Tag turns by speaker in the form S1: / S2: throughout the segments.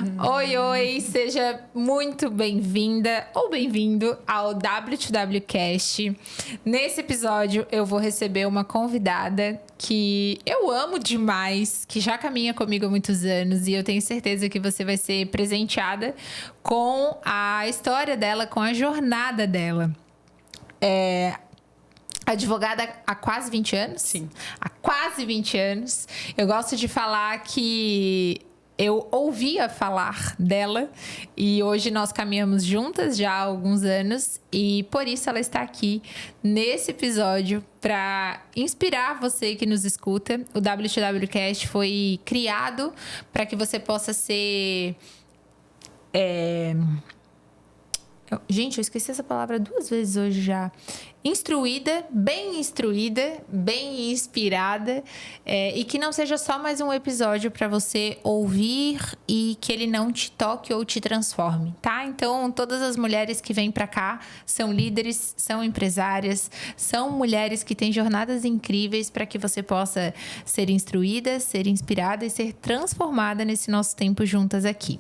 S1: Oi, oi, seja muito bem-vinda ou bem-vindo ao W2W Nesse episódio eu vou receber uma convidada que eu amo demais, que já caminha comigo há muitos anos e eu tenho certeza que você vai ser presenteada com a história dela, com a jornada dela. Advogada há quase 20 anos?
S2: Sim.
S1: Há quase 20 anos. Eu gosto de falar que eu ouvia falar dela e hoje nós caminhamos juntas já há alguns anos e por isso ela está aqui nesse episódio para inspirar você que nos escuta. O W2W foi criado para que você possa ser... Gente, eu esqueci essa palavra 2 vezes hoje já. Instruída, bem inspirada, e que não seja só mais um episódio para você ouvir e que ele não te toque ou te transforme, tá? Então, todas as mulheres que vêm para cá são líderes, são empresárias, são mulheres que têm jornadas incríveis para que você possa ser instruída, ser inspirada e ser transformada nesse nosso tempo juntas aqui.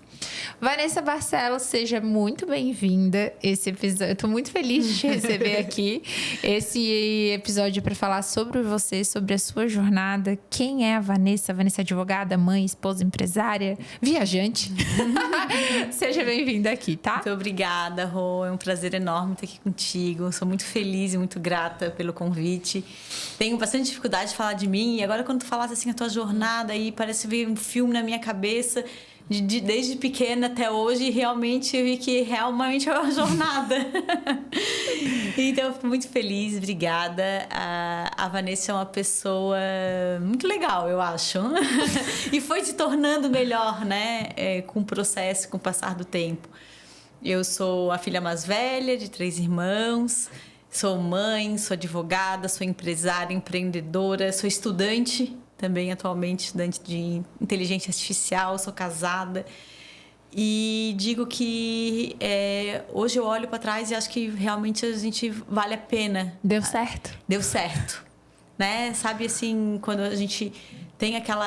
S1: Vanessa Barcelos, seja muito bem-vinda. Esse episódio, eu tô muito feliz de te receber aqui. Esse episódio é para falar sobre você, sobre a sua jornada. Quem é a Vanessa? A Vanessa é advogada, mãe, esposa, empresária, viajante. Seja bem-vinda aqui, tá?
S2: Muito obrigada, Rô. É um prazer enorme estar aqui contigo. Sou muito feliz e muito grata pelo convite. Tenho bastante dificuldade de falar de mim. E agora, quando tu falasse assim a tua jornada aí, parece ver um filme na minha cabeça. Desde pequena até hoje, realmente eu vi que realmente é uma jornada. Então, eu fico muito feliz, obrigada. A Vanessa é uma pessoa muito legal, eu acho. E foi se tornando melhor, né? Com o processo, com o passar do tempo. Eu sou a filha mais velha de 3 irmãos. Sou mãe, sou advogada, sou empresária, empreendedora, sou estudante. Também atualmente estudante de inteligência artificial, sou casada. E digo que hoje eu olho para trás e acho que realmente a gente vale a pena.
S1: Deu certo?
S2: Deu certo. Né? Sabe assim, quando a gente tem aquela...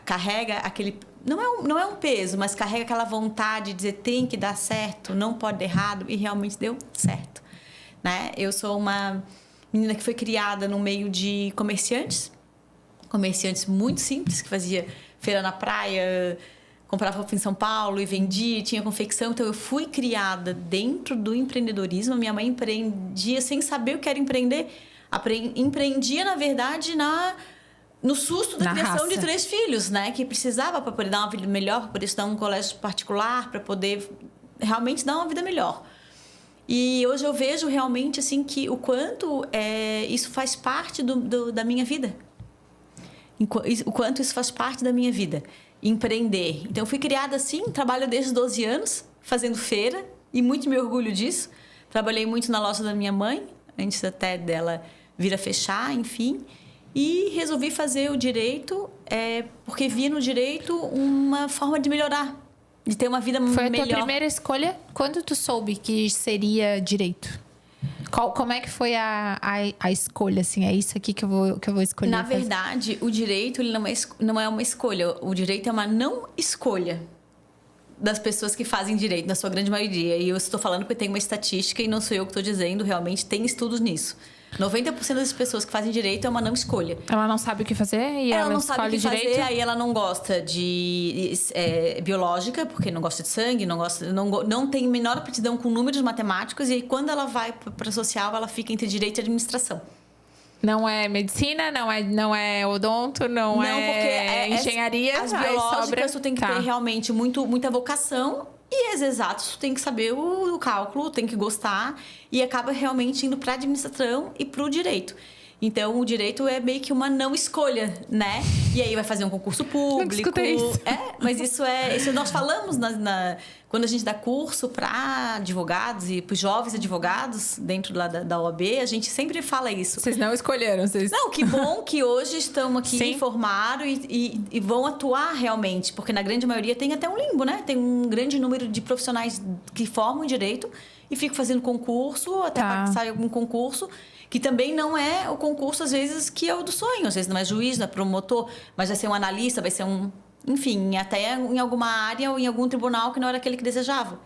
S2: carrega aquele... Não é um peso, mas carrega aquela vontade de dizer tem que dar certo, não pode dar errado. E realmente deu certo. Né? Eu sou uma menina que foi criada no meio de comerciantes muito simples, que fazia feira na praia, comprava roupa em São Paulo e vendia, tinha confecção. Então, eu fui criada dentro do empreendedorismo. Minha mãe empreendia sem saber o que era empreender. Empreendia, na verdade, no susto da criação de 3 filhos, né? Que precisava para poder dar uma vida melhor, para poder estudar em um colégio particular, para poder realmente dar uma vida melhor. E hoje eu vejo realmente assim, que o quanto isso faz parte da minha vida. O quanto isso faz parte da minha vida. Empreender. Então, eu fui criada assim, trabalho desde os 12 anos, fazendo feira, e muito me orgulho disso. Trabalhei muito na loja da minha mãe, antes até dela vir a fechar, enfim. E resolvi fazer o direito, porque via no direito uma forma de melhorar, de ter uma vida melhor.
S1: Foi a tua primeira escolha? Quando tu soube que seria direito? Como é que foi a escolha, assim? É isso aqui que eu vou escolher?
S2: Na verdade, o direito ele não é uma escolha. O direito é uma não escolha das pessoas que fazem direito, na sua grande maioria. E eu estou falando porque tem uma estatística e não sou eu que estou dizendo, realmente tem estudos nisso. 90% das pessoas que fazem direito é uma não escolha.
S1: Ela não sabe o que fazer e ela
S2: não
S1: escolhe
S2: sabe o que
S1: direito.
S2: fazer, aí ela não gosta de biológica, porque não gosta de sangue, não tem menor aptidão com números matemáticos, e aí quando ela vai para social, ela fica entre direito e administração.
S1: Não é medicina, não é odonto, não é engenharia.
S2: As biológicas tu tem que ter realmente muita vocação. E as exatas, tu tem que saber o cálculo, tem que gostar, e acaba realmente indo para a administração e para o direito. Então, o direito é meio que uma não escolha, né? E aí vai fazer um concurso público.
S1: Isso.
S2: Mas isso nós falamos quando a gente dá curso para advogados e para os jovens advogados dentro da OAB, a gente sempre fala isso.
S1: Vocês não escolheram.
S2: Não, que bom que hoje estão aqui, formaram e vão atuar realmente, porque na grande maioria tem até um limbo, né? Tem um grande número de profissionais que formam direito e ficam fazendo concurso, até passar em algum concurso, que também não é o concurso, às vezes, que é o do sonho. Às vezes não é juiz, não é promotor, mas vai ser um analista, vai ser um enfim, até em alguma área ou em algum tribunal que não era aquele que desejava.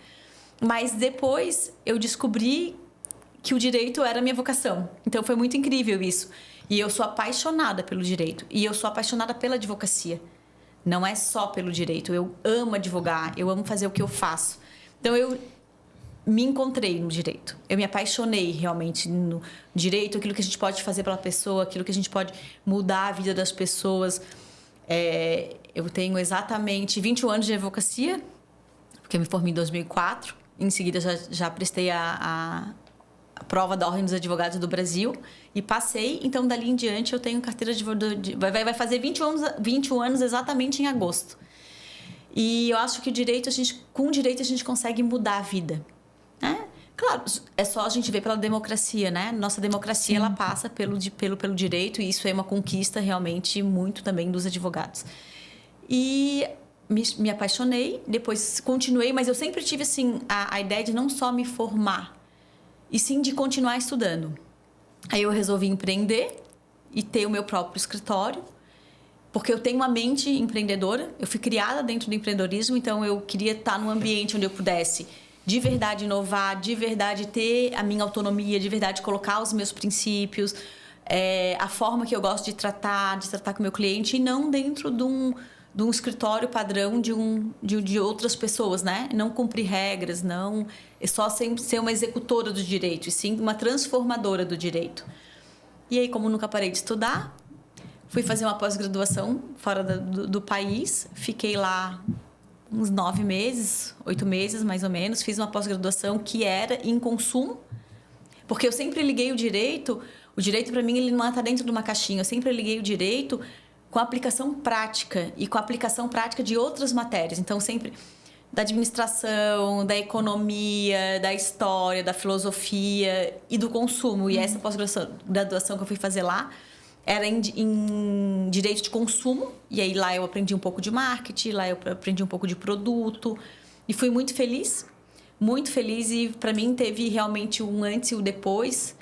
S2: Mas depois eu descobri que o direito era a minha vocação. Então foi muito incrível isso. E eu sou apaixonada pelo direito. E eu sou apaixonada pela advocacia. Não é só pelo direito. Eu amo advogar, eu amo fazer o que eu faço. Então eu me encontrei no direito. Eu me apaixonei realmente no direito, aquilo que a gente pode fazer pela pessoa, aquilo que a gente pode mudar a vida das pessoas. Eu tenho exatamente 21 anos de advocacia, porque eu me formei em 2004. Em seguida já prestei a prova da Ordem dos Advogados do Brasil e passei. Então, dali em diante, eu tenho carteira de advogado. Vai fazer 21 anos exatamente em agosto. E eu acho que com o direito a gente consegue mudar a vida. Né? Claro, é só a gente ver pela democracia, né? Nossa democracia, ela passa pelo direito, e isso é uma conquista realmente muito também dos advogados. E me apaixonei, depois continuei, mas eu sempre tive assim, a ideia de não só me formar, e sim de continuar estudando. Aí eu resolvi empreender e ter o meu próprio escritório, porque eu tenho uma mente empreendedora, eu fui criada dentro do empreendedorismo, então eu queria estar num ambiente onde eu pudesse de verdade inovar, de verdade ter a minha autonomia, de verdade colocar os meus princípios, a forma que eu gosto de tratar com o meu cliente, e não dentro de um escritório padrão de outras pessoas, né? Não cumprir regras, não só ser uma executora do direito, e sim uma transformadora do direito. E aí, como nunca parei de estudar, fui fazer uma pós-graduação fora do país, fiquei lá uns 9 meses, 8 meses mais ou menos, fiz uma pós-graduação que era em consumo, porque eu sempre liguei o direito para mim ele não está dentro de uma caixinha, eu sempre liguei o direito com a aplicação prática e com a aplicação prática de outras matérias, então sempre da administração, da economia, da história, da filosofia e do consumo. E essa pós-graduação que eu fui fazer lá era em direito de consumo, e aí lá eu aprendi um pouco de marketing, lá eu aprendi um pouco de produto, e fui muito feliz, e para mim teve realmente um antes e o depois.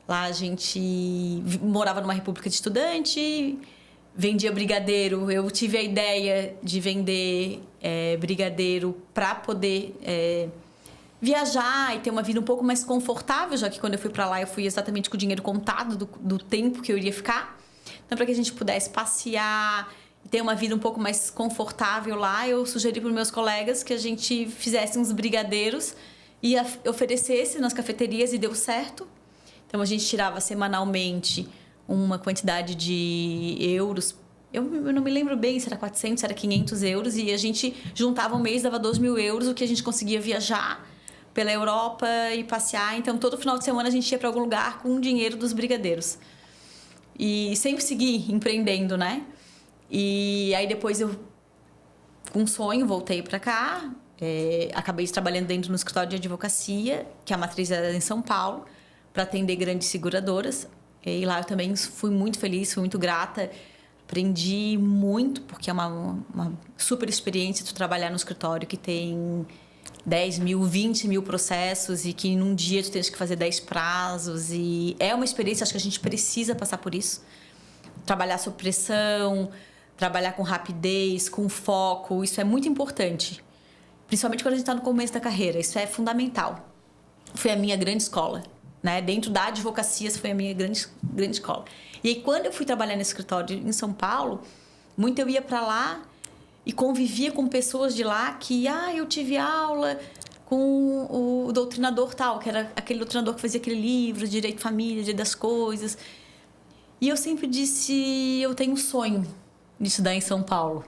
S2: Lá a gente morava numa república de estudante, vendia brigadeiro, eu tive a ideia de vender brigadeiro para poder viajar e ter uma vida um pouco mais confortável, já que quando eu fui para lá eu fui exatamente com o dinheiro contado do tempo que eu iria ficar. Então, para que a gente pudesse passear e ter uma vida um pouco mais confortável lá, eu sugeri para os meus colegas que a gente fizesse uns brigadeiros e oferecesse nas cafeterias, e deu certo. Então, a gente tirava semanalmente uma quantidade de euros. Eu não me lembro bem se era 400, se era 500 euros, e a gente juntava um mês, dava 2.000 euros, o que a gente conseguia viajar pela Europa e passear. Então, todo final de semana a gente ia para algum lugar com o dinheiro dos brigadeiros. E sempre segui empreendendo, né? E aí depois eu, com um sonho, voltei para cá. Acabei trabalhando dentro do escritório de advocacia, que a matriz era em São Paulo, para atender grandes seguradoras. E lá eu também fui muito feliz, fui muito grata. Aprendi muito, porque é uma super experiência tu trabalhar no escritório que tem 10 mil, 20 mil processos, e que num dia tu tens que fazer 10 prazos. E é uma experiência, acho que a gente precisa passar por isso. Trabalhar sob pressão, trabalhar com rapidez, com foco, isso é muito importante. Principalmente quando a gente está no começo da carreira, isso é fundamental. Foi a minha grande escola, né? Dentro da advocacia, foi a minha grande escola. E aí, quando eu fui trabalhar nesse escritório em São Paulo, muito eu ia para lá e convivia com pessoas de lá que, eu tive aula com o doutrinador tal, que era aquele doutrinador que fazia aquele livro, Direito Família, Direito das Coisas. E eu sempre disse, eu tenho um sonho de estudar em São Paulo.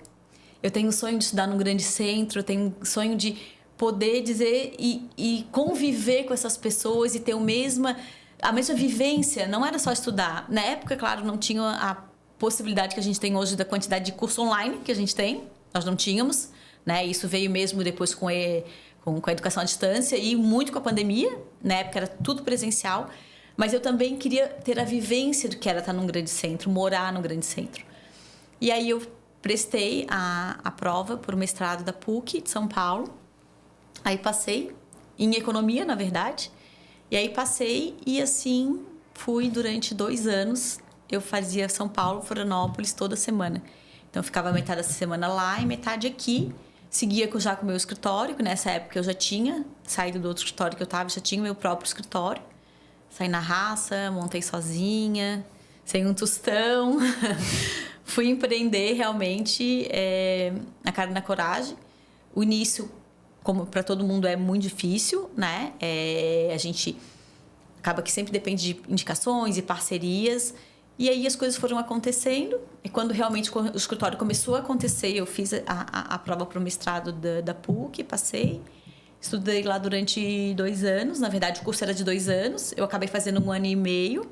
S2: Eu tenho um sonho de estudar num grande centro, eu tenho um sonho de poder dizer e conviver com essas pessoas e ter a mesma vivência. Não era só estudar. Na época, claro, não tinha a possibilidade que a gente tem hoje da quantidade de curso online que a gente tem. Nós não tínhamos, né? Isso veio mesmo depois com a educação à distância e muito com a pandemia. Na época era tudo presencial. Mas eu também queria ter a vivência do que era estar num grande centro, morar num grande centro. E aí eu prestei a prova por mestrado da PUC de São Paulo. Aí passei, em economia, na verdade. E aí passei e assim fui durante 2 anos. Eu fazia São Paulo, Florianópolis toda semana. Então, eu ficava metade da semana lá e metade aqui. Seguia já com o meu escritório, que nessa época eu já tinha saído do outro escritório que eu estava, já tinha o meu próprio escritório. Saí na raça, montei sozinha, sem um tostão. Fui empreender realmente na cara e na coragem. O início, como para todo mundo, é muito difícil, né? A gente acaba que sempre depende de indicações e parcerias. E aí as coisas foram acontecendo. E quando realmente o escritório começou a acontecer, eu fiz a prova para o mestrado da PUC, passei. Estudei lá durante 2 anos. Na verdade, o curso era de 2 anos. Eu acabei fazendo 1 ano e meio.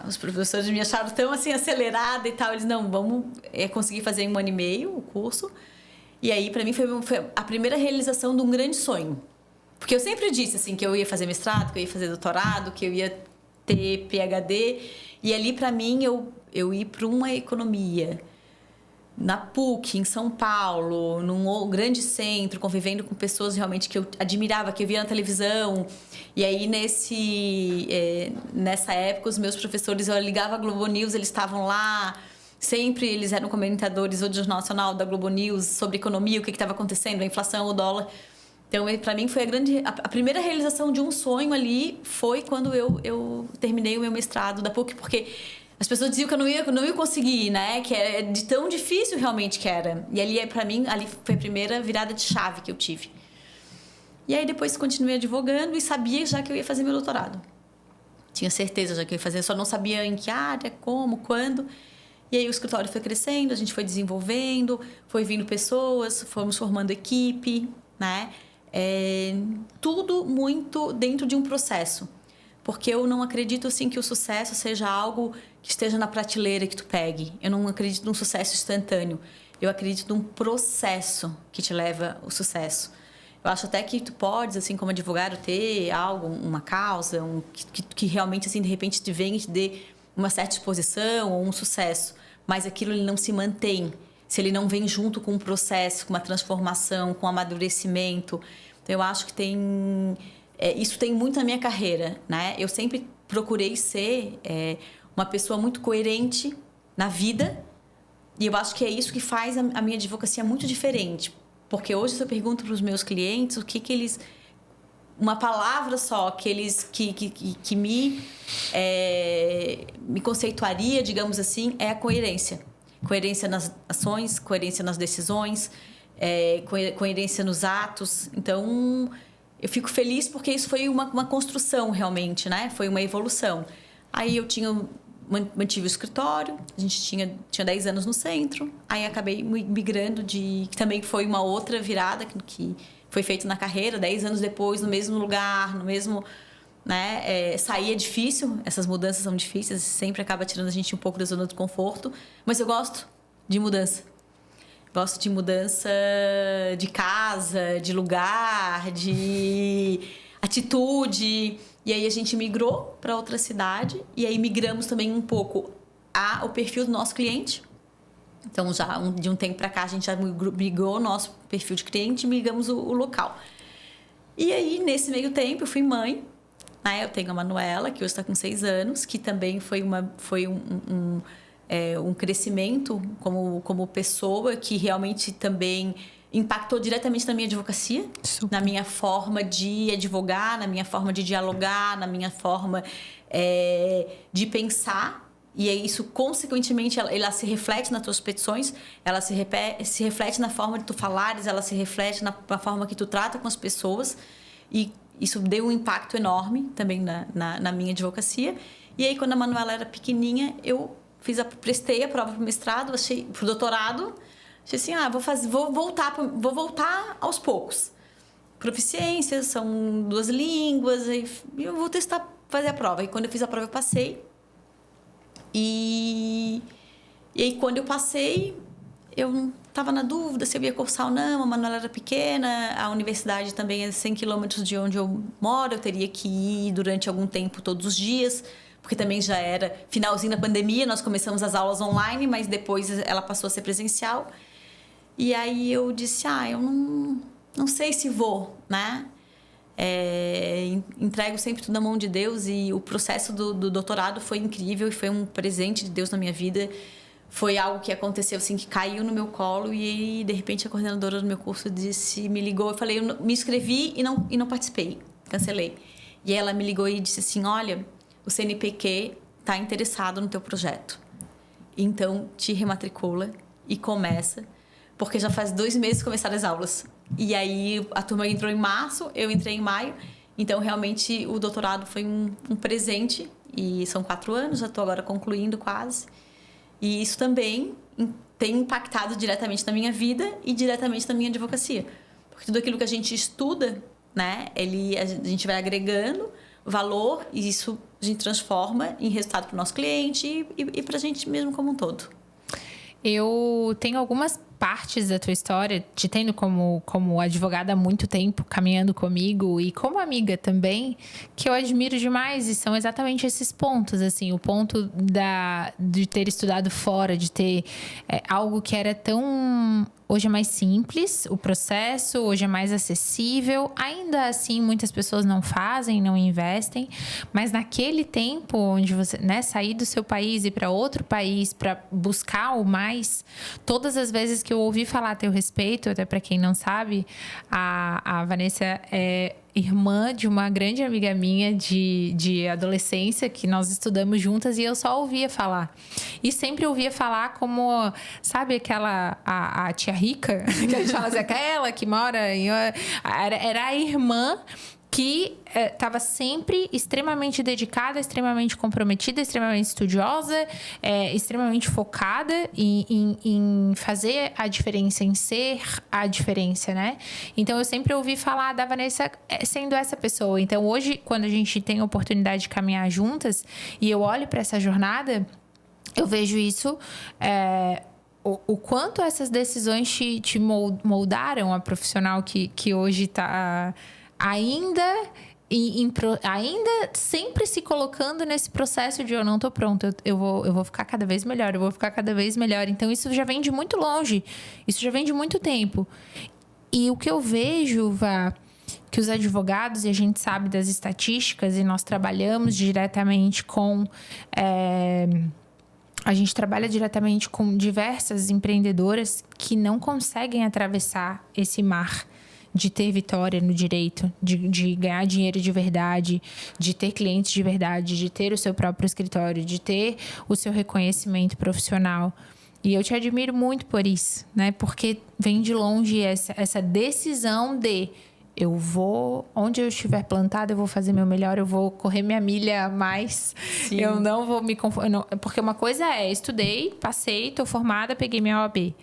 S2: Os professores me acharam tão assim acelerada e tal. Eles, não, vamos conseguir fazer em 1 ano e meio o curso. E aí, para mim, foi a primeira realização de um grande sonho. Porque eu sempre disse assim, que eu ia fazer mestrado, que eu ia fazer doutorado, que eu ia ter PhD. E ali, para mim, eu ir para uma economia na PUC, em São Paulo, num grande centro, convivendo com pessoas realmente que eu admirava, que eu via na televisão. E aí, nessa época, os meus professores, eu ligava a Globo News, eles estavam lá. Sempre eles eram comentadores do Jornal Nacional, da Globo News, sobre economia, o que estava acontecendo, a inflação, o dólar. Então, para mim, foi a primeira realização de um sonho ali foi quando eu terminei o meu mestrado da PUC, porque as pessoas diziam que eu não ia conseguir, né? Que era de tão difícil realmente que era. E ali, para mim, ali foi a primeira virada de chave que eu tive. E aí, depois, continuei advogando e sabia já que eu ia fazer meu doutorado. Tinha certeza já que eu ia fazer, só não sabia em que área, como, quando. E aí, o escritório foi crescendo, a gente foi desenvolvendo, foi vindo pessoas, fomos formando equipe, né? Tudo muito dentro de um processo. Porque eu não acredito, assim, que o sucesso seja algo que esteja na prateleira que tu pegue. Eu não acredito num sucesso instantâneo. Eu acredito num processo que te leva ao sucesso. Eu acho até que tu podes, assim, como advogado, ter algo, uma causa, que realmente, assim, de repente te venha e te dê uma certa exposição ou um sucesso. Mas aquilo ele não se mantém se ele não vem junto com um processo, com uma transformação, com um amadurecimento. Então, eu acho que isso tem muito na minha carreira, né? Eu sempre procurei ser uma pessoa muito coerente na vida e eu acho que é isso que faz a minha advocacia muito diferente. Porque hoje, se eu pergunto para os meus clientes o que eles... Uma palavra só que eles que me conceituaria, digamos assim, é a coerência. Coerência nas ações, coerência nas decisões, coerência nos atos. Então, eu fico feliz porque isso foi uma construção realmente, né? Foi uma evolução. Aí eu mantive o escritório, a gente tinha 10 anos no centro, aí acabei migrando que também foi uma outra virada que foi feita na carreira, 10 anos depois, no mesmo lugar, no mesmo... Né? Sair é difícil, essas mudanças são difíceis, sempre acaba tirando a gente um pouco da zona de conforto, mas eu gosto de mudança. Gosto de mudança de casa, de lugar, de atitude. E aí a gente migrou para outra cidade e aí migramos também um pouco o perfil do nosso cliente. Então, já de um tempo para cá, a gente já migrou o nosso perfil de cliente e migramos o local. E aí, nesse meio tempo, eu fui mãe. Eu tenho a Manuela, que hoje está com 6 anos, que também foi um crescimento como pessoa, que realmente também impactou diretamente na minha advocacia. Super. Na minha forma de advogar, na minha forma de dialogar, na minha forma de pensar. E isso, consequentemente, ela se reflete nas tuas petições, ela se reflete na forma de tu falares, ela se reflete na forma que tu trata com as pessoas. E isso deu um impacto enorme também na minha advocacia. E aí, quando a Manuela era pequenininha, eu prestei a prova para o mestrado, para o doutorado. Achei assim, vou voltar aos poucos. Proficiência, são 2 línguas, e eu vou testar, fazer a prova. E quando eu fiz a prova, eu passei. E aí, quando eu passei, eu estava na dúvida se eu ia cursar ou não. A Manuela era pequena, a universidade também é 100 quilômetros de onde eu moro. Eu teria que ir durante algum tempo, todos os dias, porque também já era finalzinho da pandemia. Nós começamos as aulas online, mas depois ela passou a ser presencial. E aí eu disse, eu não sei se vou, né? Entrego sempre tudo na mão de Deus e o processo do doutorado foi incrível e foi um presente de Deus na minha vida. foi algo que aconteceu, assim, que caiu no meu colo. E aí, de repente, a coordenadora do meu curso me ligou. Eu falei, eu me inscrevi e não participei. Cancelei. E aí ela me ligou e disse assim, olha, o CNPq está interessado no teu projeto. Então, te rematricula e começa, porque já faz 2 meses que começaram as aulas. E aí, a turma entrou em março, eu entrei em maio. Então, realmente, o doutorado foi um presente. E são 4 anos, já estou agora concluindo quase. E isso também tem impactado diretamente na minha vida e diretamente na minha advocacia. Porque tudo aquilo que a gente estuda, né, a gente vai agregando valor e isso a gente transforma em resultado para o nosso cliente e para a gente mesmo como um todo.
S1: Eu tenho algumas partes da tua história, te tendo como advogada há muito tempo, caminhando comigo e como amiga também, que eu admiro demais e são exatamente esses pontos, assim, o ponto de ter estudado fora, de ter algo que era tão... Hoje é mais simples o processo, hoje é mais acessível. Ainda assim, muitas pessoas não fazem, não investem. Mas naquele tempo onde você, né, sair do seu país e ir para outro país para buscar o mais, todas as vezes que eu ouvi falar a teu respeito, até para quem não sabe, a Vanessa é irmã de uma grande amiga minha de adolescência, que nós estudamos juntas e eu só ouvia falar. E sempre ouvia falar como, sabe, a tia rica, que a gente fala assim, aquela que mora em... Era a irmã que estava sempre extremamente dedicada, extremamente comprometida, extremamente estudiosa, extremamente focada em fazer a diferença, em ser a diferença, né? Então, eu sempre ouvi falar da Vanessa sendo essa pessoa. Então, hoje, quando a gente tem a oportunidade de caminhar juntas e eu olho para essa jornada, eu vejo isso... O quanto essas decisões te moldaram a profissional que hoje está... ainda sempre se colocando nesse processo de eu não tô pronta, eu vou ficar cada vez melhor, eu vou ficar cada vez melhor. Então, isso já vem de muito longe, isso já vem de muito tempo. E o que eu vejo, Vá, que os advogados, e a gente sabe das estatísticas, e nós trabalhamos diretamente com... A gente trabalha diretamente com diversas empreendedoras que não conseguem atravessar esse mar de ter vitória no direito, de ganhar dinheiro de verdade, de ter clientes de verdade, de ter o seu próprio escritório, de ter o seu reconhecimento profissional. E eu te admiro muito por isso, né? Porque vem de longe essa decisão de... Eu vou, onde eu estiver plantada, eu vou fazer meu melhor, eu vou correr minha milha a mais. Sim. Eu não vou me conformar. Porque uma coisa estudei, passei, tô formada, peguei minha OAB.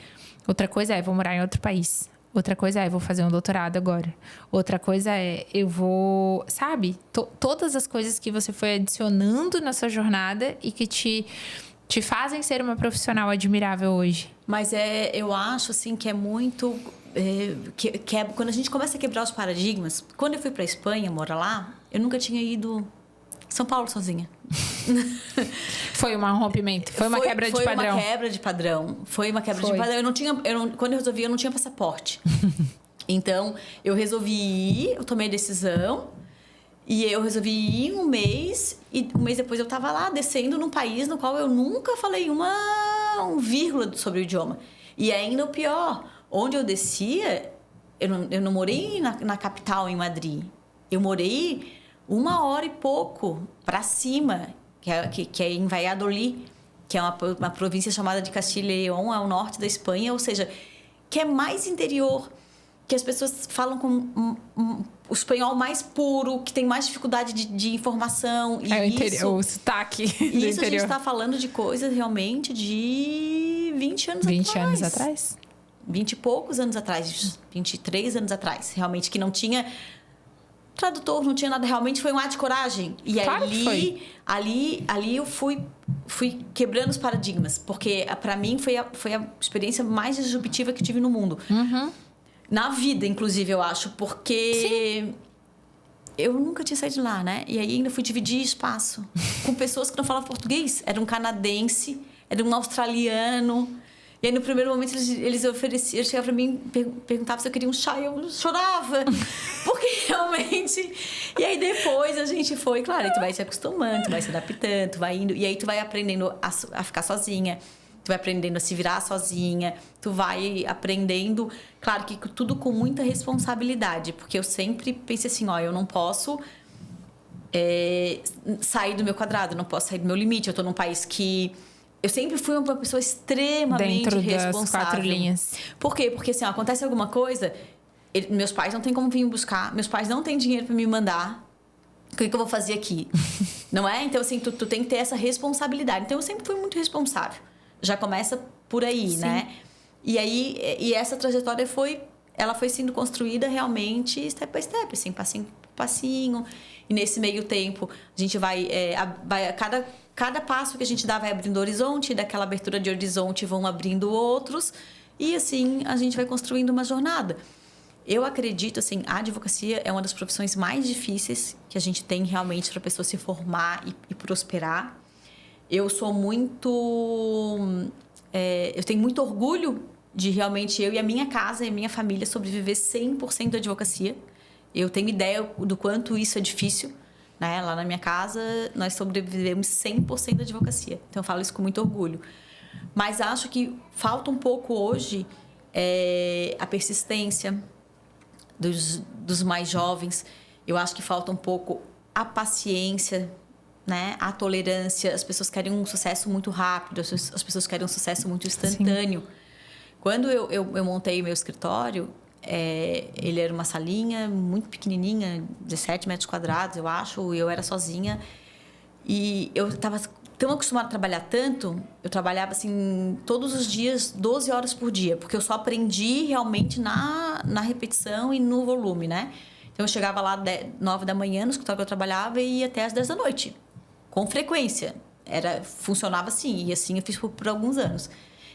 S1: Outra coisa vou morar em outro país. Outra coisa vou fazer um doutorado agora. Outra coisa eu vou... Sabe? Todas as coisas que você foi adicionando na sua jornada e que te fazem ser uma profissional admirável hoje.
S2: Mas eu acho, assim, que é muito... quando a gente começa a quebrar os paradigmas... Quando eu fui para a Espanha, morar lá, eu nunca tinha ido São Paulo sozinha.
S1: Foi um rompimento? Foi uma quebra de padrão?
S2: Foi uma quebra de padrão. Foi uma quebra de padrão. Quando eu resolvi, eu não tinha passaporte. Então, eu resolvi ir, eu tomei a decisão... E eu resolvi ir um mês, e um mês depois eu estava lá, descendo num país no qual eu nunca falei um vírgula sobre o idioma. E ainda o pior, onde eu descia, eu não morei na capital, em Madrid. Eu morei 1 hora e pouco para cima, que é em Valladolid, que é uma província chamada de Castilla y León, ao norte da Espanha, ou seja, que é mais interior, que as pessoas falam com o espanhol mais puro, que tem mais dificuldade de informação. E
S1: o sotaque do
S2: interior.
S1: Isso
S2: a gente está falando de coisas realmente de 20 anos
S1: 20 anos atrás?
S2: 20 e poucos anos atrás, 23 anos atrás. Realmente, que não tinha tradutor, não tinha nada. Realmente foi um ato de coragem. E
S1: claro
S2: ali eu fui quebrando os paradigmas. Porque, para mim, foi a experiência mais disruptiva que eu tive no mundo.
S1: Uhum.
S2: Na vida, inclusive, eu acho, porque Sim. eu nunca tinha saído de lá, né? E aí ainda fui dividir espaço com pessoas que não falavam português. Era um canadense, era um australiano. E aí, no primeiro momento, eles ofereciam, chegavam pra mim, perguntavam se eu queria um chá e eu chorava. Porque realmente... E aí, depois, a gente foi... Claro, aí tu vai se acostumando, tu vai se adaptando, tu vai indo... E aí, tu vai aprendendo a ficar sozinha. vai aprendendo a se virar sozinha, tu vai aprendendo, claro que tudo com muita responsabilidade, porque eu sempre pensei assim, ó, eu não posso sair do meu quadrado, não posso sair do meu limite, eu tô num país que... Eu sempre fui uma pessoa extremamente
S1: dentro
S2: responsável.
S1: das 4 linhas.
S2: Por quê? Porque assim, ó, acontece alguma coisa, meus pais não têm como vir me buscar, meus pais não têm dinheiro para me mandar, o que eu vou fazer aqui? Não é? Então, assim, tu tem que ter essa responsabilidade. Então, eu sempre fui muito responsável. Já começa por aí, sim, né? E aí, essa trajetória foi sendo construída realmente step by step, assim, passinho por passinho. E nesse meio tempo, a gente vai cada passo que a gente dá vai abrindo horizonte, e daquela abertura de horizonte vão abrindo outros. E assim, a gente vai construindo uma jornada. Eu acredito, assim, a advocacia é uma das profissões mais difíceis que a gente tem realmente para a pessoa se formar e prosperar. Eu sou muito... eu tenho muito orgulho de realmente eu e a minha casa e a minha família sobreviver 100% da advocacia. Eu tenho ideia do quanto isso é difícil, né? Lá na minha casa, nós sobrevivemos 100% da advocacia. Então, eu falo isso com muito orgulho. Mas acho que falta um pouco hoje a persistência dos mais jovens. Eu acho que falta um pouco a paciência, né? A tolerância. As pessoas querem um sucesso muito rápido, as pessoas querem um sucesso muito instantâneo. Sim. Quando eu montei meu escritório, ele era uma salinha muito pequenininha, 17 metros quadrados, eu acho, e eu era sozinha. E eu estava tão acostumada a trabalhar tanto, eu trabalhava assim todos os dias, 12 horas por dia, porque eu só aprendi realmente na repetição e no volume, né? Então eu chegava lá 9 da manhã no escritório que eu trabalhava e ia até às 10 da noite, com frequência. Funcionava assim, e assim eu fiz por alguns anos.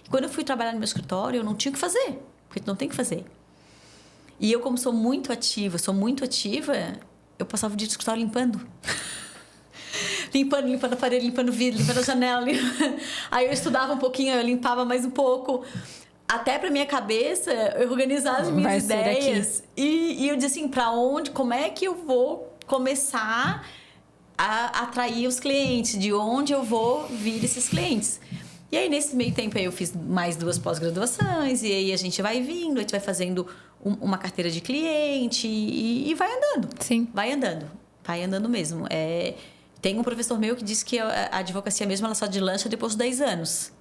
S2: E quando eu fui trabalhar no meu escritório, eu não tinha o que fazer, porque tu não tem o que fazer. E eu, como sou muito ativa, eu passava o dia no escritório limpando. limpando a parede, limpando o vidro, limpando a janela. Aí eu estudava um pouquinho, eu limpava mais um pouco. Até pra minha cabeça, eu organizar as minhas ideias. E eu disse assim, como é que eu vou começar a atrair os clientes? De onde eu vou vir esses clientes? E aí, nesse meio tempo, eu fiz mais 2 pós-graduações. E aí, a gente vai vindo, a gente vai fazendo uma carteira de cliente e vai andando.
S1: Sim.
S2: Vai andando mesmo. Tem um professor meu que disse que a advocacia mesmo, ela só de lancha depois de 10 anos.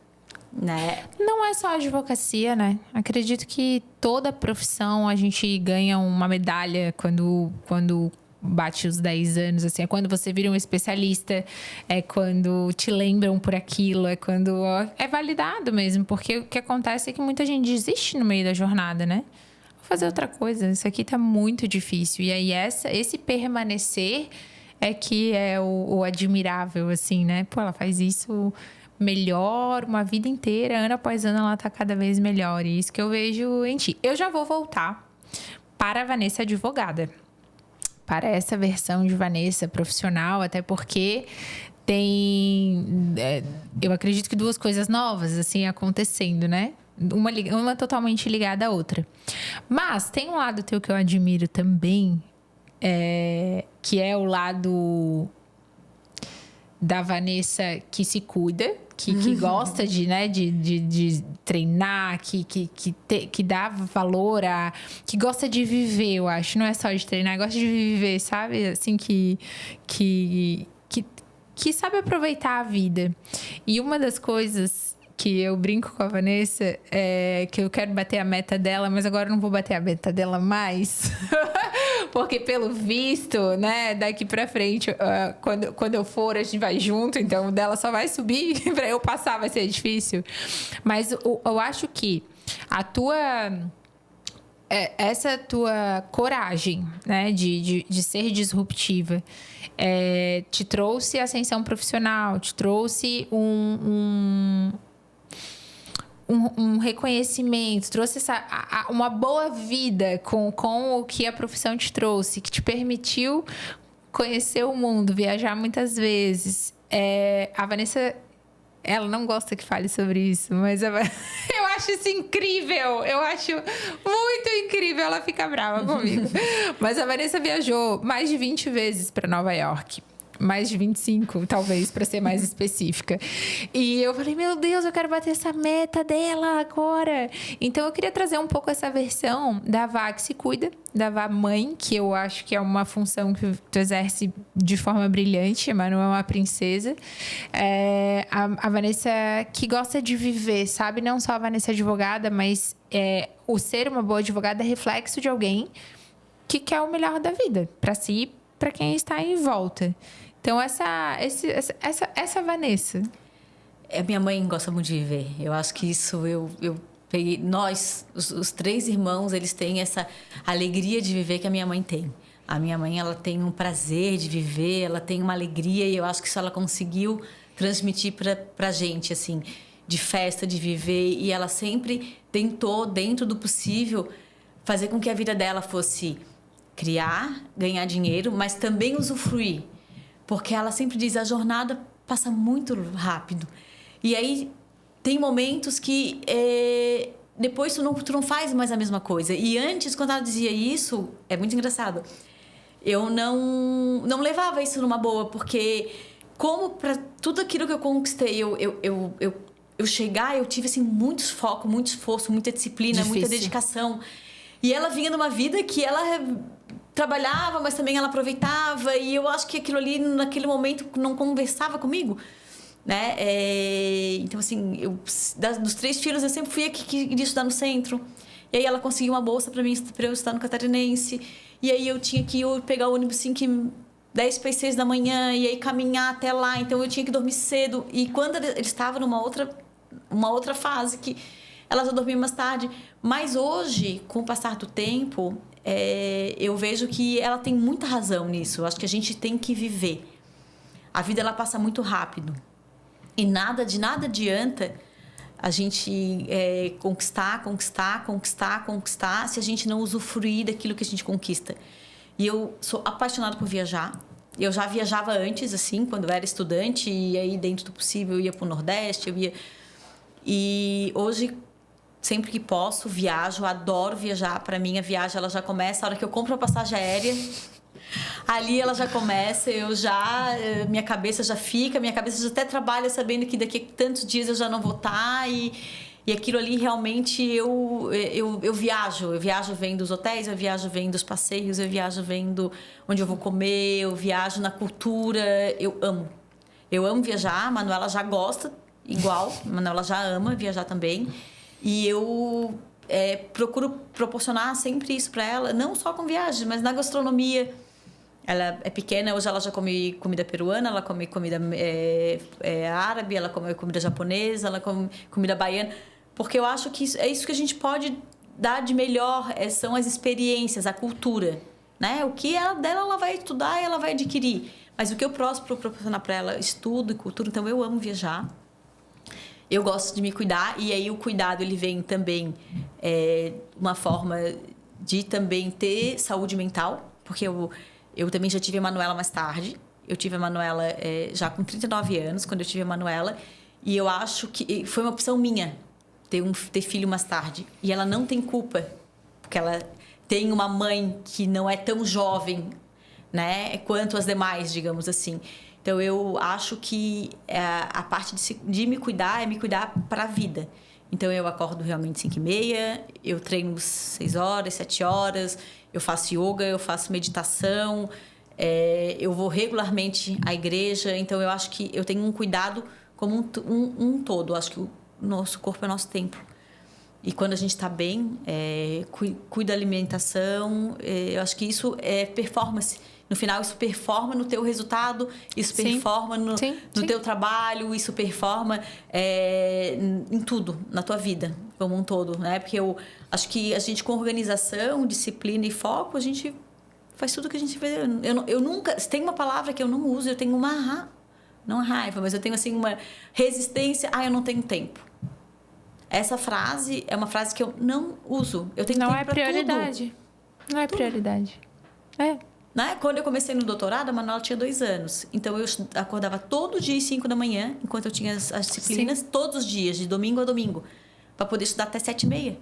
S2: Né?
S1: Não é só a advocacia, né? Acredito que toda profissão a gente ganha uma medalha quando bate os 10 anos, assim, é quando você vira um especialista, é quando te lembram por aquilo, é quando é validado mesmo, porque o que acontece é que muita gente desiste no meio da jornada, né? Vou fazer outra coisa, isso aqui tá muito difícil. E aí esse permanecer é que é o admirável, assim, né? Pô, ela faz isso melhor uma vida inteira, ano após ano ela tá cada vez melhor, e isso que eu vejo em ti. Eu já vou voltar para a Vanessa advogada, para essa versão de Vanessa profissional, até porque tem, eu acredito que 2 coisas novas, assim, acontecendo, né? Uma totalmente ligada à outra. Mas tem um lado teu que eu admiro também, que é o lado da Vanessa que se cuida, que gosta de treinar, que dá valor que gosta de viver, eu acho. Não é só de treinar, gosta de viver, sabe? Assim, que sabe aproveitar a vida. E uma das coisas que eu brinco com a Vanessa é que eu quero bater a meta dela, mas agora eu não vou bater a meta dela mais. Porque, pelo visto, né, daqui pra frente, quando eu for, a gente vai junto, então o dela só vai subir, pra eu passar vai ser difícil. Mas eu acho que essa tua coragem, né, de ser disruptiva, te trouxe ascensão profissional, te trouxe um reconhecimento, trouxe uma boa vida com o que a profissão te trouxe, que te permitiu conhecer o mundo, viajar muitas vezes. A Vanessa, ela não gosta que fale sobre isso, mas eu acho isso incrível. Eu acho muito incrível. Ela fica brava comigo. Mas a Vanessa viajou mais de 20 vezes para Nova York. mais de 25, talvez, para ser mais específica. E eu falei, meu Deus, eu quero bater essa meta dela agora. Então, eu queria trazer um pouco essa versão da Vá que se cuida, da Vá mãe, que eu acho que é uma função que tu exerce de forma brilhante, mas não é uma princesa. A Vanessa que gosta de viver, sabe? Não só a Vanessa advogada, mas o ser uma boa advogada é reflexo de alguém que quer o melhor da vida, para si e para quem está em volta. Então, essa Vanessa...
S2: Minha mãe gosta muito de viver. Eu acho que isso eu peguei. Nós, os 3 irmãos, eles têm essa alegria de viver que a minha mãe tem. A minha mãe, ela tem um prazer de viver, ela tem uma alegria, e eu acho que isso ela conseguiu transmitir pra gente, assim, de festa, de viver. E ela sempre tentou, dentro do possível, fazer com que a vida dela fosse criar, ganhar dinheiro, mas também usufruir. Porque ela sempre diz, a jornada passa muito rápido. E aí tem momentos que depois tu não faz mais a mesma coisa. E antes, quando ela dizia isso, é muito engraçado, eu não levava isso numa boa, porque como para tudo aquilo que eu conquistei, eu chegar, eu tive assim muito foco, muito esforço, muita disciplina,
S1: Difícil.
S2: Muita dedicação. E ela vinha numa vida que ela trabalhava, mas também ela aproveitava, e eu acho que aquilo ali, naquele momento, não conversava comigo, né? Então, assim, dos 3 filhos, eu sempre fui a que queria estudar no centro. E aí ela conseguiu uma bolsa para eu estudar no Catarinense. E aí eu tinha que pegar o ônibus 10 para as 6 da manhã, e aí caminhar até lá. Então eu tinha que dormir cedo. E quando ele estava numa outra fase, que ela já dormia mais tarde. Mas hoje, com o passar do tempo, eu vejo que ela tem muita razão nisso. Eu acho que a gente tem que viver. A vida, ela passa muito rápido. E de nada adianta a gente conquistar, se a gente não usufruir daquilo que a gente conquista. E eu sou apaixonada por viajar. Eu já viajava antes, assim, quando eu era estudante, e aí, dentro do possível, eu ia para o Nordeste, E hoje, sempre que posso, viajo, adoro viajar. Para mim, a viagem, ela já começa a hora que eu compro a passagem aérea. Ali ela já começa, minha cabeça já até trabalha sabendo que daqui a tantos dias eu já não vou estar, e aquilo ali realmente eu viajo vendo os hotéis, eu viajo vendo os passeios, eu viajo vendo onde eu vou comer, eu viajo na cultura, eu amo viajar. A Manuela já gosta igual, a Manuela já ama viajar também, e eu procuro proporcionar sempre isso para ela, não só com viagens, mas na gastronomia. Ela é pequena, hoje ela já come comida peruana, ela come comida árabe, ela come comida japonesa, ela come comida baiana, porque eu acho que isso que a gente pode dar de melhor, são as experiências, a cultura, né? O que ela vai estudar e ela vai adquirir, mas o que eu posso proporcionar para ela, estudo e cultura. Então eu amo viajar, eu gosto de me cuidar, e aí o cuidado, ele vem também uma forma de também ter saúde mental, porque eu também já tive a Manuela mais tarde. Eu tive a Manuela já com 39 anos, quando eu tive a Manuela. E eu acho que foi uma opção minha ter filho mais tarde. E ela não tem culpa, porque ela tem uma mãe que não é tão jovem, né, quanto as demais, digamos assim. Então, eu acho que a parte de me cuidar é me cuidar para a vida. Então, eu acordo realmente 5h30, eu treino 6 horas, 7 horas... Eu faço yoga, eu faço meditação, eu vou regularmente à igreja. Então, eu acho que eu tenho um cuidado como um todo. Eu acho que o nosso corpo é nosso templo. E quando a gente está bem, cuida da alimentação, eu acho que isso é performance. No final, isso performa no teu resultado, isso performa no teu trabalho, isso performa em tudo, na tua vida, como um todo, né? Porque eu acho que a gente, com organização, disciplina e foco, a gente faz tudo o que a gente vê. Eu nunca... Se tem uma palavra que eu não uso, eu tenho não raiva, mas eu tenho, assim, uma resistência. Eu não tenho tempo. Essa frase é uma frase que eu não uso. Eu tenho tempo pra tudo.
S1: Não é prioridade.
S2: Né? Quando eu comecei no doutorado, a Manuela tinha 2 anos. Então, eu acordava todo dia às 5 da manhã, enquanto eu tinha as disciplinas, todos os dias, de domingo a domingo, para poder estudar até 7h30.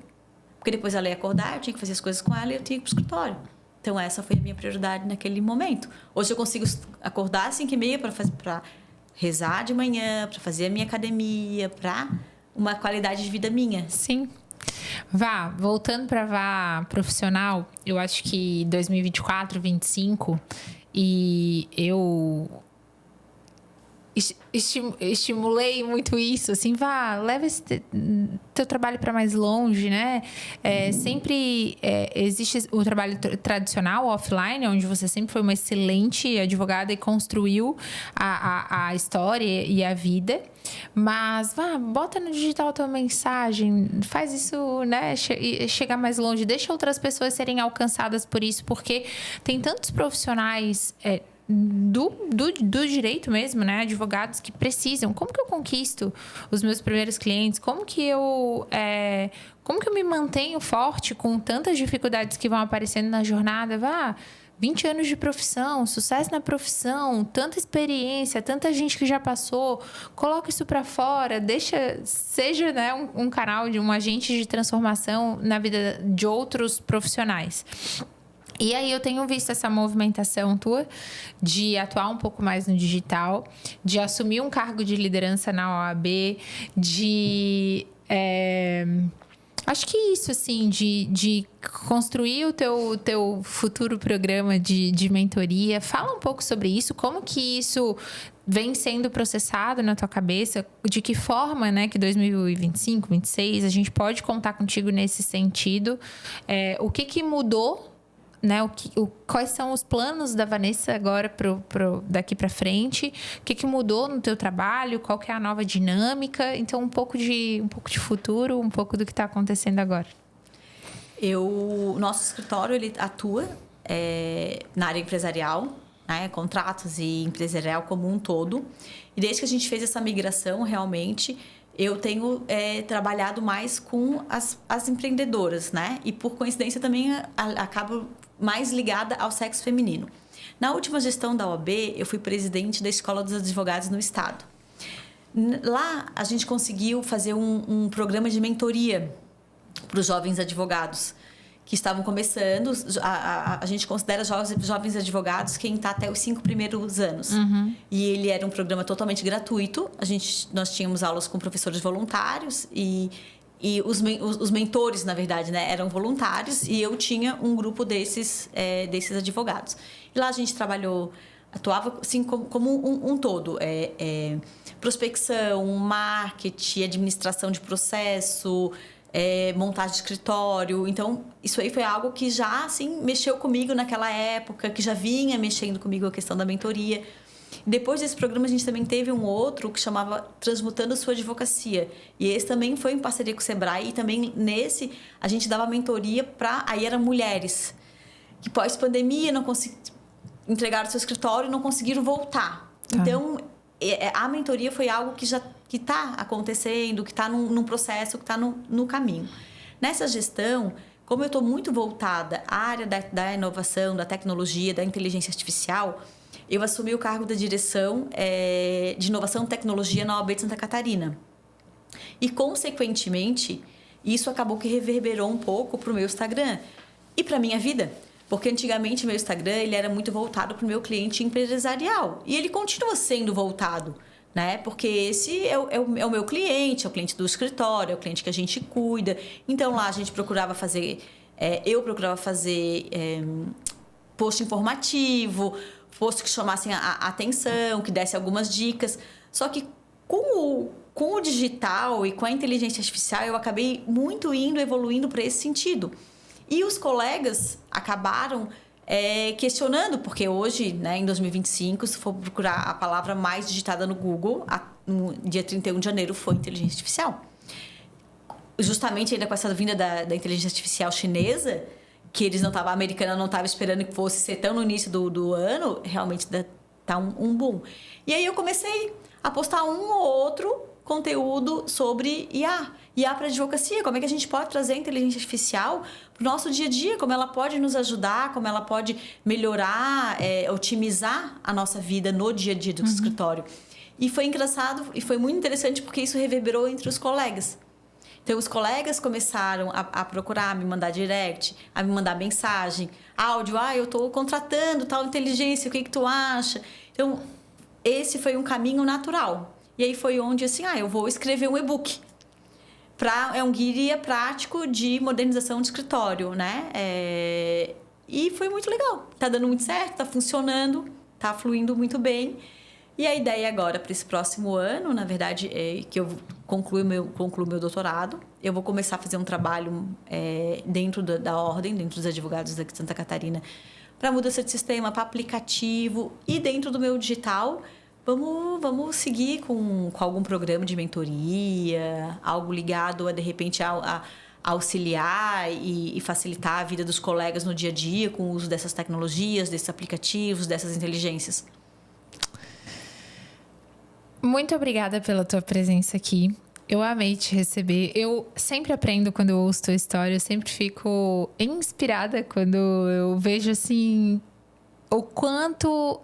S2: Porque depois ela ia acordar, eu tinha que fazer as coisas com ela e eu tinha que ir pro escritório. Então, essa foi a minha prioridade naquele momento. Hoje eu consigo acordar às 5h30 para rezar de manhã, para fazer a minha academia, para uma qualidade de vida minha.
S1: Sim. Voltando para Vá profissional, eu acho que 2024, 2025, e eu estimulei muito isso, assim, leva esse teu trabalho para mais longe, né? Sempre existe o trabalho tradicional, offline, onde você sempre foi uma excelente advogada e construiu a história e a vida. Mas bota no digital a tua mensagem, faz isso, né, chegar mais longe, deixa outras pessoas serem alcançadas por isso, porque tem tantos profissionais do direito mesmo, né? Advogados que precisam. Como que eu conquisto os meus primeiros clientes? Como que eu me mantenho forte com tantas dificuldades que vão aparecendo na jornada? 20 anos de profissão, sucesso na profissão, tanta experiência, tanta gente que já passou. Coloca isso para fora, seja, né, um canal de um agente de transformação na vida de outros profissionais. E aí eu tenho visto essa movimentação tua de atuar um pouco mais no digital, de assumir um cargo de liderança na OAB, acho que isso, assim, de construir o teu futuro programa de mentoria. Fala um pouco sobre isso, como que isso vem sendo processado na tua cabeça, de que forma, né, que 2025, 2026, a gente pode contar contigo nesse sentido. O que mudou, né, quais são os planos da Vanessa agora daqui para frente? O que mudou no teu trabalho? Qual que é a nova dinâmica? Então, um pouco de futuro, um pouco do que está acontecendo agora.
S2: Nosso escritório, ele atua na área empresarial, né, contratos e empresarial como um todo. E desde que a gente fez essa migração, realmente, eu tenho trabalhado mais com as empreendedoras, né? E, por coincidência, também acabo mais ligada ao sexo feminino. Na última gestão da OAB, eu fui presidente da Escola dos Advogados no Estado. Lá, a gente conseguiu fazer um programa de mentoria para os jovens advogados que estavam começando. A gente considera jovens advogados quem está até os 5 primeiros anos. Uhum. E ele era um programa totalmente gratuito. Nós tínhamos aulas com professores voluntários e os mentores, na verdade, né, eram voluntários. E eu tinha um grupo desses advogados. E lá a gente atuava assim como um todo. Prospecção, marketing, administração de processo, montagem de escritório. Então, isso aí foi algo que já, assim, mexeu comigo naquela época, que já vinha mexendo comigo a questão da mentoria. Depois desse programa, a gente também teve um outro que chamava Transmutando Sua Advocacia. E esse também foi em parceria com o Sebrae. E também nesse, a gente dava mentoria aí eram mulheres que pós-pandemia não entregaram seu escritório e não conseguiram voltar. Tá. Então, a mentoria foi algo que está acontecendo, que está num processo, que está no caminho. Nessa gestão, como eu estou muito voltada à área da inovação, da tecnologia, da inteligência artificial, eu assumi o cargo da direção de inovação e tecnologia na OAB de Santa Catarina. E, consequentemente, isso acabou que reverberou um pouco para o meu Instagram e para a minha vida. Porque antigamente meu Instagram ele era muito voltado para o meu cliente empresarial. E ele continua sendo voltado, né? Porque esse é o meu cliente, é o cliente do escritório, é o cliente que a gente cuida. Então lá a gente procurava fazer... eu procurava fazer post informativo, post que chamassem a atenção, que desse algumas dicas. Só que com o digital e com a inteligência artificial, eu acabei muito evoluindo para esse sentido. E os colegas acabaram questionando, porque hoje, né, em 2025, se for procurar a palavra mais digitada no Google, no dia 31 de janeiro, foi inteligência artificial. Justamente ainda com essa vinda da inteligência artificial chinesa, que a americana não estava esperando que fosse ser tão no início do ano, realmente está um boom. E aí eu comecei a postar um ou outro conteúdo sobre IA para advocacia, como é que a gente pode trazer a inteligência artificial para o nosso dia a dia, como ela pode nos ajudar, como ela pode melhorar, otimizar a nossa vida no dia a dia do escritório. E foi engraçado e foi muito interessante porque isso reverberou entre os colegas. Então, os colegas começaram a procurar, a me mandar direct, a me mandar mensagem, áudio, eu estou contratando tal inteligência, o que tu acha? Então, esse foi um caminho natural. E aí foi onde, assim, eu vou escrever um e-book. É um guia prático de modernização de escritório, né? E foi muito legal. Tá dando muito certo, tá funcionando, tá fluindo muito bem. E a ideia agora para esse próximo ano, na verdade, é que eu concluo meu doutorado. Eu vou começar a fazer um trabalho dentro da ordem, dentro dos advogados daqui de Santa Catarina, para mudança de sistema, para aplicativo e dentro do meu digital. Vamos seguir com algum programa de mentoria, algo ligado a, de repente, a auxiliar e facilitar a vida dos colegas no dia a dia com o uso dessas tecnologias, desses aplicativos, dessas inteligências.
S1: Muito obrigada pela tua presença aqui. Eu amei te receber. Eu sempre aprendo quando eu ouço tua história. Eu sempre fico inspirada quando eu vejo, assim, o quanto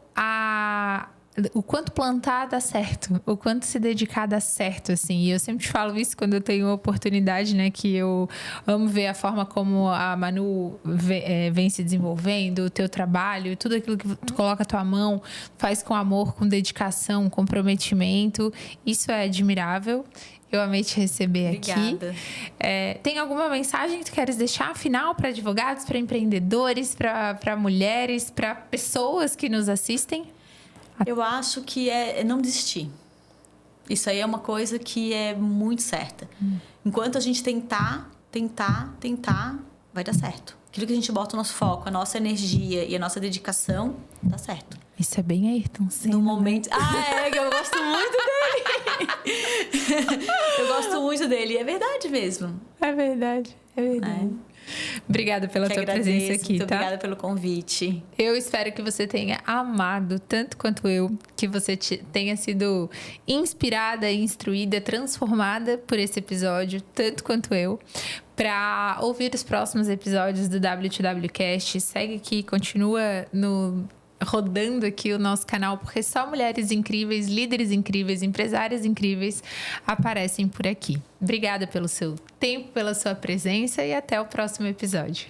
S1: plantar dá certo, o quanto se dedicar dá certo, assim. E eu sempre falo isso quando eu tenho oportunidade, né? Que eu amo ver a forma como a Manu vem se desenvolvendo, o teu trabalho, tudo aquilo que tu coloca a tua mão, faz com amor, com dedicação, comprometimento. Isso é admirável. Eu amei te receber
S2: Obrigada.
S1: Aqui. Tem alguma mensagem que tu queres deixar final para advogados, para empreendedores, para mulheres, para pessoas que nos assistem?
S2: Eu acho que é não desistir. Isso aí é uma coisa que é muito certa. Enquanto a gente tentar, vai dar certo. Aquilo que a gente bota o nosso foco, a nossa energia e a nossa dedicação, dá certo.
S1: Isso é bem Ayrton Senna.
S2: No momento... que eu gosto muito dele. Eu gosto muito dele. É verdade mesmo.
S1: É verdade. Obrigada pela tua presença aqui,
S2: muito
S1: tá?
S2: Obrigada pelo convite.
S1: Eu espero que você tenha amado tanto quanto eu, que você tenha sido inspirada, instruída, transformada por esse episódio, tanto quanto eu. Para ouvir os próximos episódios do W2Wcast, segue aqui, continua rodando aqui o nosso canal, porque só mulheres incríveis, líderes incríveis, empresárias incríveis aparecem por aqui. Obrigada pelo seu tempo, pela sua presença e até o próximo episódio.